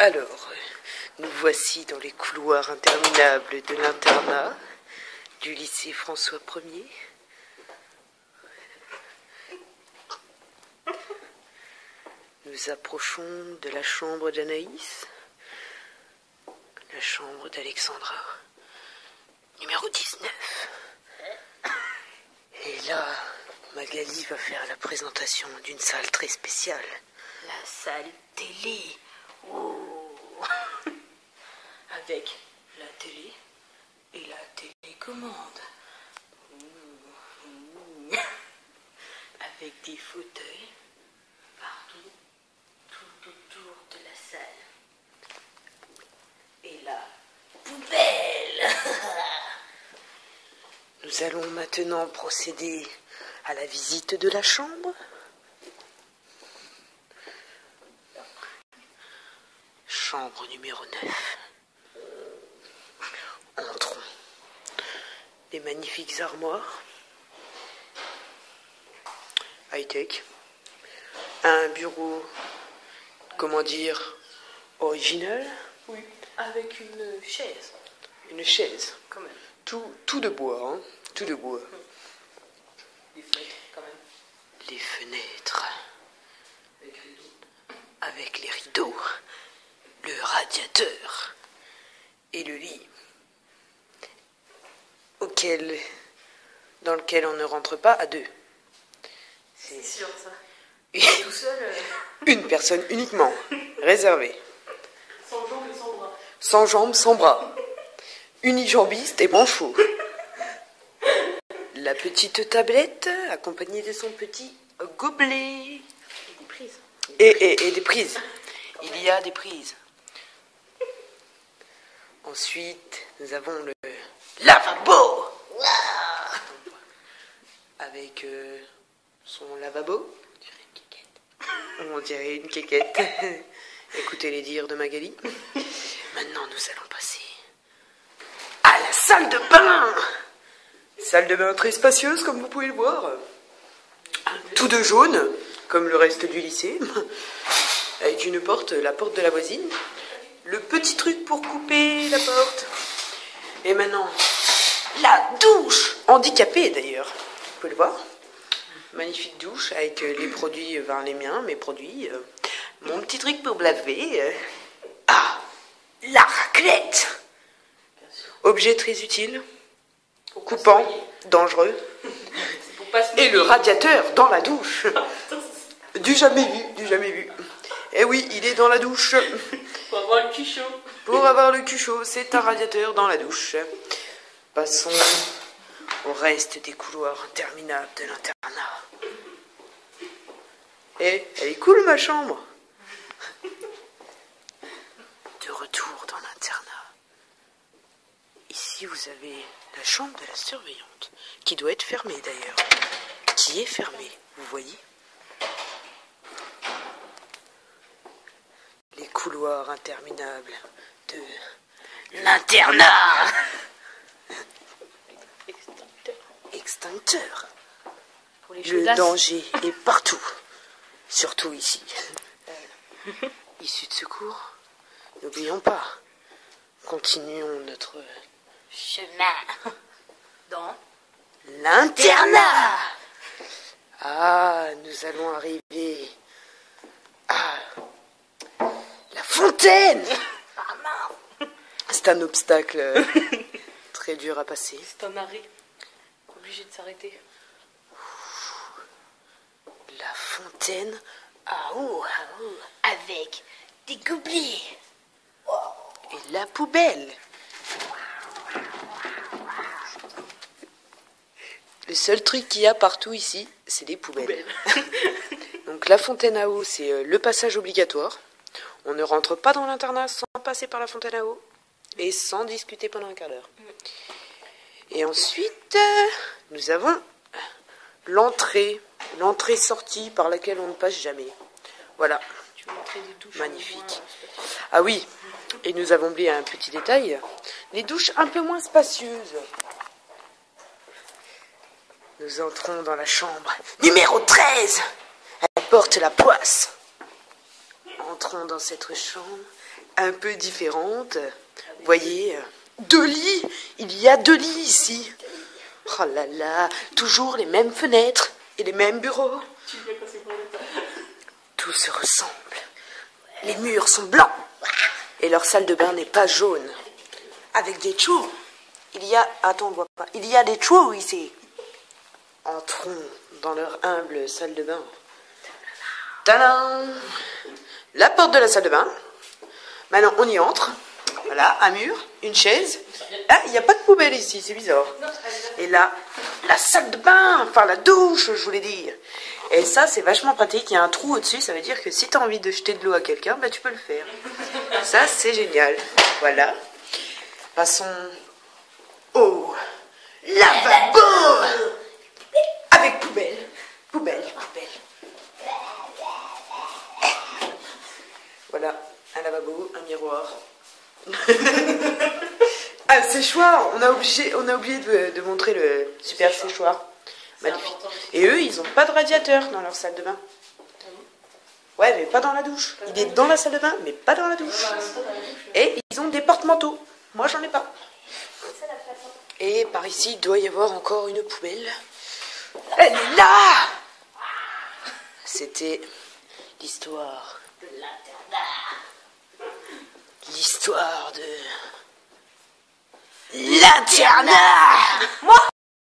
Alors, nous voici dans les couloirs interminables de l'internat du lycée François Ier. Nous approchons de la chambre d'Anaïs, la chambre d'Alexandra, numéro 19. Et là, Magali va faire la présentation d'une salle très spéciale. La salle télé. Oh. Avec la télé et la télécommande. Avec des fauteuils partout, tout autour de la salle. Et la poubelle. Nous allons maintenant procéder à la visite de la chambre. Chambre numéro 9. Entrons. Des magnifiques armoires. High-tech. Un bureau, comment dire, original. Oui, avec une chaise. Une chaise. Quand même. Tout de bois, hein. Tout de bois. Des fenêtres, quand même. Les fenêtres. Avec les rideaux. Le radiateur. Et le lit. Dans lequel on ne rentre pas à deux. C'est sûr, ça. Et Tout seul. une personne uniquement. Réservée. Sans jambes et sans bras. Sans jambes, sans bras. Unijambiste et manchot. La petite tablette accompagnée de son petit gobelet. Et des prises. Et des prises. Il y a des prises. Ensuite, nous avons le lavabo. Avec son lavabo. On dirait une quéquette. Écoutez les dires de Magali. Maintenant, nous allons passer à la salle de bain. Salle de bain très spacieuse, comme vous pouvez le voir. Tout de jaune, comme le reste du lycée. Avec une porte, la porte de la voisine. Le petit truc pour couper la porte. Et maintenant, la douche. Handicapée d'ailleurs. Vous pouvez le voir. Magnifique douche avec les produits, les miens, mes produits. Mon petit truc pour laver. Ah, la raclette. Objet très utile. Coupant, dangereux. Et le radiateur dans la douche. Du jamais vu. Eh oui, il est dans la douche. Pour avoir le cul chaud. Pour avoir le cul chaud, c'est un radiateur dans la douche. Passons au reste des couloirs interminables de l'internat. Eh, elle est cool ma chambre. De retour dans l'internat. Ici, vous avez la chambre de la surveillante, qui doit être fermée d'ailleurs. Qui est fermée, vous voyez? Les couloirs interminables de l'internat. Extincteur. Pour les Le danger est partout, surtout ici. Issue de secours, n'oublions pas, continuons notre chemin dans l'internat. Ah, nous allons arriver à la fontaine. Ah non. C'est un obstacle très dur à passer. C'est un arrêt. Obligé de s'arrêter. La fontaine à eau, avec des gobelets. Et la poubelle. Le seul truc qu'il y a partout ici, c'est des poubelles. Donc la fontaine à eau, c'est le passage obligatoire. On ne rentre pas dans l'internat sans passer par la fontaine à eau et sans discuter pendant un quart d'heure. Et ensuite, nous avons l'entrée-sortie par laquelle on ne passe jamais. Voilà. Tu veux montrer des douches? Magnifique. Ah oui, et nous avons oublié un petit détail. Les douches un peu moins spacieuses. Nous entrons dans la chambre numéro 13. Elle porte la poisse. Entrons dans cette chambre un peu différente. Vous voyez, 2 lits. Il y a 2 lits ici. Oh là là, toujours les mêmes fenêtres et les mêmes bureaux. Tout se ressemble. Les murs sont blancs. Et leur salle de bain n'est pas jaune. Avec des chou. Il y a... Attends, on voit pas. Il y a des chou ici. Entrons dans leur humble salle de bain. Tadam! La porte de la salle de bain. Maintenant, on y entre. Voilà, un mur, une chaise. Ah, il n'y a pas de poubelle ici, c'est bizarre. Et là, la salle de bain, enfin la douche, je voulais dire. Et ça, c'est vachement pratique. Il y a un trou au-dessus, ça veut dire que si tu as envie de jeter de l'eau à quelqu'un, bah, tu peux le faire. Ça, c'est génial. Voilà. Passons au lavabo. Avec poubelle. Poubelle. Voilà, un lavabo, un miroir. Un séchoir. On a oublié de montrer le super séchoir. Magnifique. Et eux, ils n'ont pas de radiateur dans leur salle de bain. Ouais, mais pas dans la douche. Il est dans la salle de bain, mais pas dans la douche. Et ils ont des porte-manteaux. Moi, j'en ai pas. Et par ici, il doit y avoir encore une poubelle. Elle est là! C'était l'histoire. De l'internat. L'histoire de l'internat.